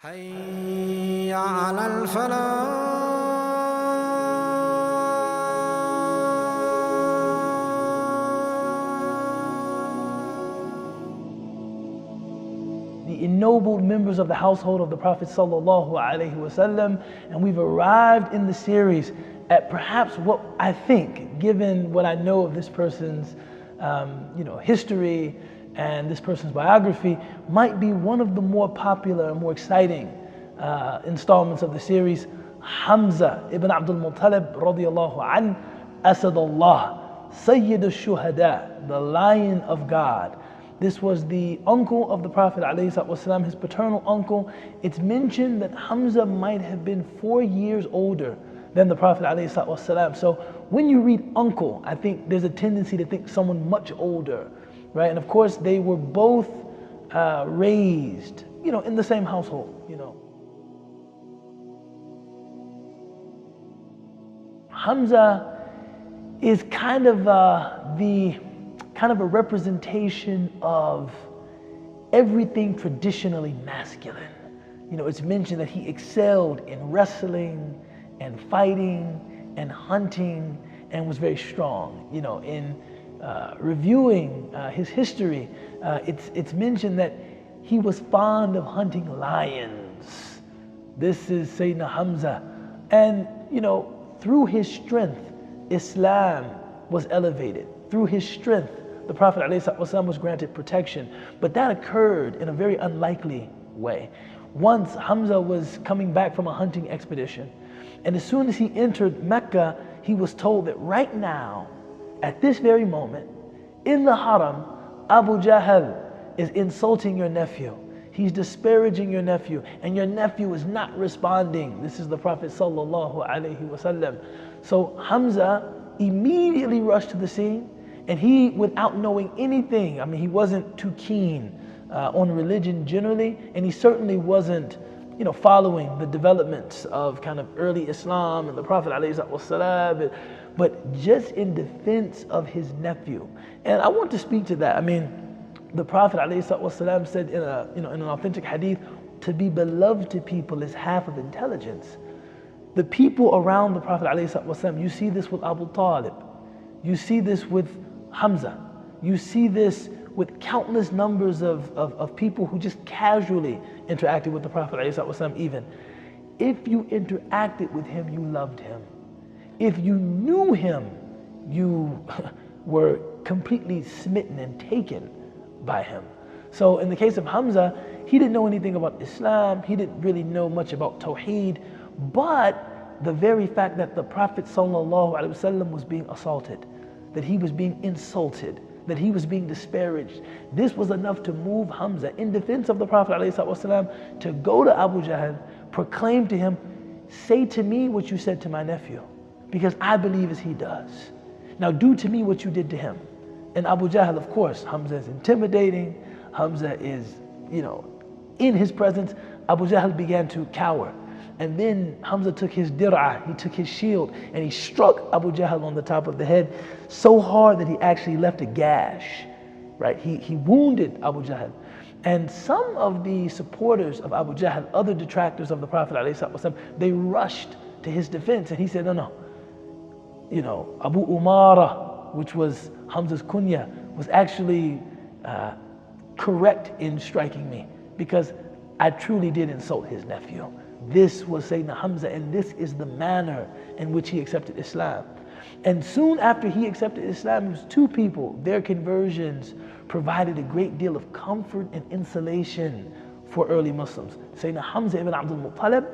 حي على الفلاح. The ennobled members of the household of the Prophet sallallahu alaihi wasallam, and we've arrived in the series at perhaps what I think, given what I know of this person's history and this person's biography, might be one of the more popular and more exciting installments of the series. Hamza ibn Abdul Muttalib radiyallahu an, Asadullah, Sayyid al-Shuhada, the Lion of God. This was the uncle of the Prophet ﷺ, his paternal uncle. It's mentioned that Hamza might have been 4 years older than the Prophet ﷺ. So when you read uncle, I think there's a tendency to think someone much older, right? And of course, they were both raised, in the same household, Hamza is kind of a representation of everything traditionally masculine. It's mentioned that he excelled in wrestling and fighting and hunting and was very strong. In reviewing his history, it's mentioned that he was fond of hunting lions. This is Sayyidina Hamza. And, through his strength, Islam was elevated. Through his strength, the Prophet ﷺ was granted protection. But that occurred in a very unlikely way. Once Hamza was coming back from a hunting expedition, and as soon as he entered Mecca, he was told that right now, at this very moment, in the haram, Abu Jahl is insulting your nephew. He's disparaging your nephew, and your nephew is not responding. This is the Prophet sallallahu alaihi wasallam. So Hamza immediately rushed to the scene, and he, without knowing anything, he wasn't too keen on religion generally, and he certainly wasn't, following the developments of kind of early Islam and the Prophet ﷺ, but just in defense of his nephew. And I want to speak to that. The Prophet ﷺ said in an authentic hadith, to be beloved to people is half of intelligence. The people around the Prophet ﷺ, you see this with Abu Talib, you see this with Hamza, you see this with countless numbers of people who just casually interacted with the Prophet ﷺ even. If you interacted with him, you loved him. If you knew him, you were completely smitten and taken by him. So in the case of Hamza, he didn't know anything about Islam, he didn't really know much about Tawheed, but the very fact that the Prophet ﷺ was being assaulted, that he was being insulted, that he was being disparaged, this was enough to move Hamza in defense of the Prophet ﷺ to go to Abu Jahl, proclaim to him, say to me what you said to my nephew, because I believe as he does. Now do to me what you did to him. And Abu Jahl, of course, Hamza is intimidating, Hamza is, in his presence, Abu Jahl began to cower. And then Hamza took his dir'ah, he took his shield, and he struck Abu Jahl on the top of the head so hard that he actually left a gash, right? He wounded Abu Jahl. And some of the supporters of Abu Jahl, other detractors of the Prophet ﷺ, they rushed to his defense, and he said, no. Abu Umara, which was Hamza's kunya, was actually correct in striking me because I truly did insult his nephew. This was Sayyidina Hamza, and this is the manner in which he accepted Islam. And soon after he accepted Islam, it was two people. Their conversions provided a great deal of comfort and insulation for early Muslims. Sayyidina Hamza ibn Abdul Muttalib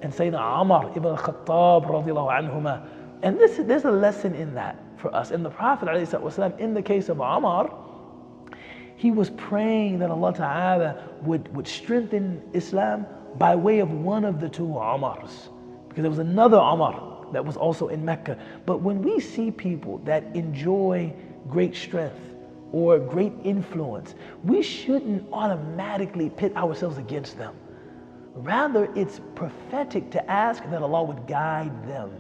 and Sayyidina Umar ibn al-Khattab radiyallahu anhuma. And there's a lesson in that for us. And the Prophet ﷺ, in the case of Umar, he was praying that Allah Ta'ala would strengthen Islam by way of one of the two Umars. Because there was another Umar that was also in Mecca. But when we see people that enjoy great strength or great influence, we shouldn't automatically pit ourselves against them. Rather, it's prophetic to ask that Allah would guide them,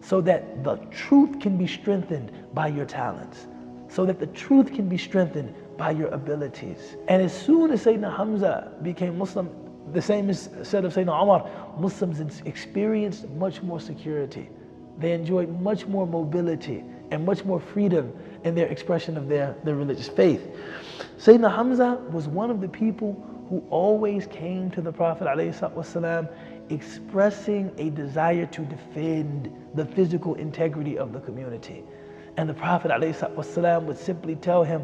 so that the truth can be strengthened by your talents, so that the truth can be strengthened by your abilities. And as soon as Sayyidina Hamza became Muslim, The same is said of Sayyidina Umar. Muslims experienced much more security. They enjoyed much more mobility and much more freedom in their expression of their religious faith. Sayyidina Hamza was one of the people who always came to the Prophet ﷺ expressing a desire to defend the physical integrity of the community. And the Prophet ﷺ would simply tell him,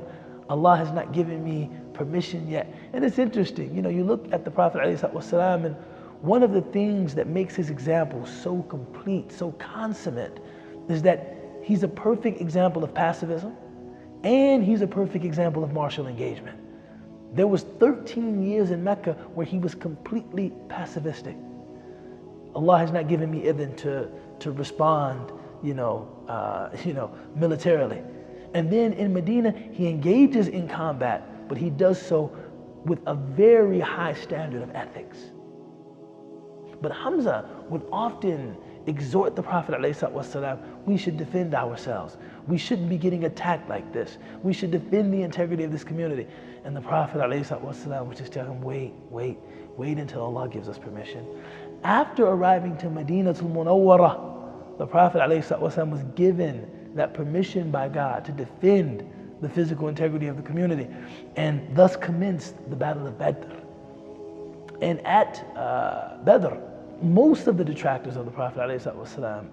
Allah has not given me permission yet. And it's interesting, you look at the Prophet ﷺ, and one of the things that makes his example so complete, so consummate, is that he's a perfect example of pacifism, and he's a perfect example of martial engagement. There was 13 years in Mecca where he was completely pacifistic. Allah has not given me idhn to respond, militarily. And then in Medina, he engages in combat, but he does so with a very high standard of ethics. But Hamza would often exhort the Prophet ﷺ, we should defend ourselves. We shouldn't be getting attacked like this. We should defend the integrity of this community. And the Prophet ﷺ would just tell him, wait until Allah gives us permission. After arriving to Madinatul Munawwarah, the Prophet ﷺ was given that permission by God to defend the physical integrity of the community, and thus commenced the Battle of Badr. And at Badr, most of the detractors of the Prophet ﷺ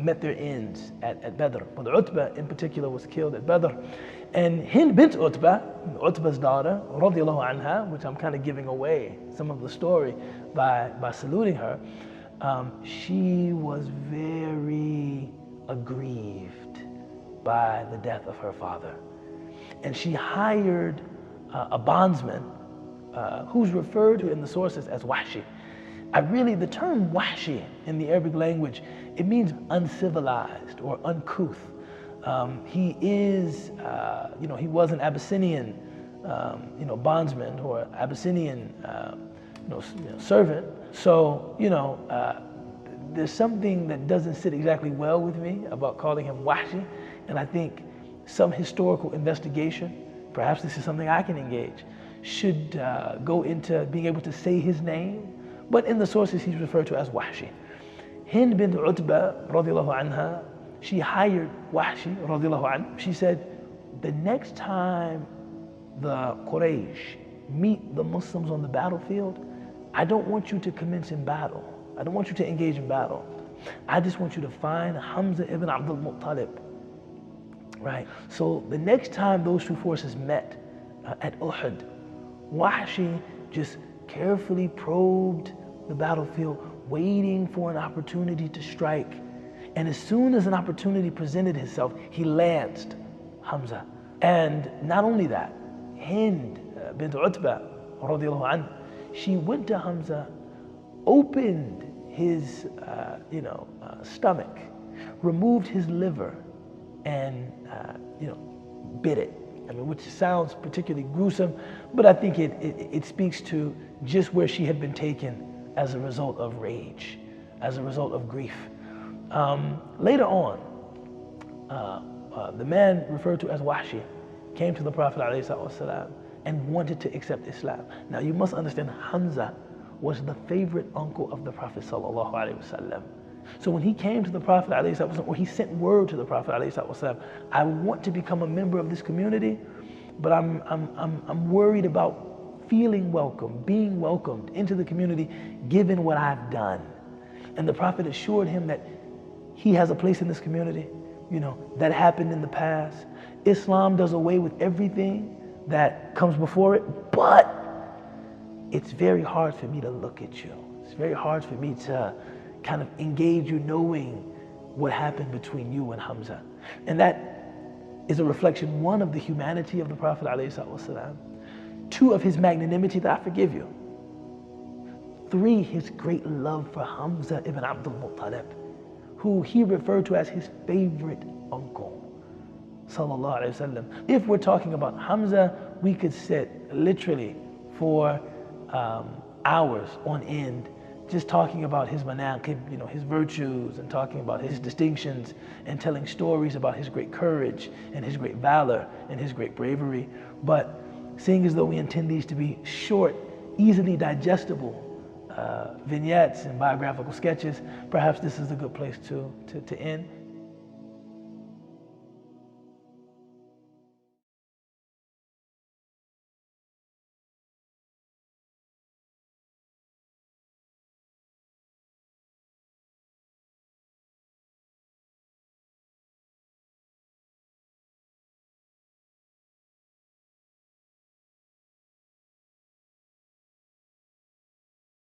met their ends at Badr. But Utbah in particular was killed at Badr. And Hind bint Utbah's daughter, radiallahu anha, which I'm kind of giving away some of the story by saluting her, she was very aggrieved by the death of her father. And she hired a bondsman who's referred to in the sources as Wahshi. The term Wahshi in the Arabic language, it means uncivilized or uncouth. He was an Abyssinian, bondsman or Abyssinian, servant. So, there's something that doesn't sit exactly well with me about calling him Wahshi, and I think some historical investigation, perhaps this is something I can engage, should go into being able to say his name. But in the sources, he's referred to as Wahshi. Hind bint Utbah, radiallahu anha, she hired Wahshi, radiallahu anhu. She said, the next time the Quraysh meet the Muslims on the battlefield, I don't want you to commence in battle. I don't want you to engage in battle. I just want you to find Hamza ibn Abdul Muttalib. Right? So the next time those two forces met at Uhud, Wahshi just carefully probed the battlefield, waiting for an opportunity to strike. And as soon as an opportunity presented itself, he lanced Hamza. And not only that, Hind bint Utbah, radiallahu anha, she went to Hamza, opened his stomach, removed his liver, and bit it. Which sounds particularly gruesome, but I think it speaks to just where she had been taken as a result of rage, as a result of grief. Later on, the man referred to as Wahshi came to the Prophet ﷺ and wanted to accept Islam. Now you must understand, Hamza was the favorite uncle of the Prophet ﷺ. So when he came to the Prophet ﷺ, or he sent word to the Prophet ﷺ, I want to become a member of this community, but I'm worried about feeling welcome, being welcomed into the community, given what I've done. And the Prophet assured him that he has a place in this community. That happened in the past. Islam does away with everything that comes before it, but it's very hard for me to look at you. It's very hard for me to kind of engage you knowing what happened between you and Hamza. And that is a reflection, one, of the humanity of the Prophet ﷺ, two, of his magnanimity, that I forgive you, three, his great love for Hamza ibn Abdul Muttalib, who he referred to as his favorite uncle, sallallahu alaihi wasallam. If we're talking about Hamza, we could sit literally for hours on end just talking about his manaqib, his virtues, and talking about his distinctions, and telling stories about his great courage and his great valor and his great bravery. But seeing as though we intend these to be short easily digestible vignettes and biographical sketches, perhaps this is a good place to end.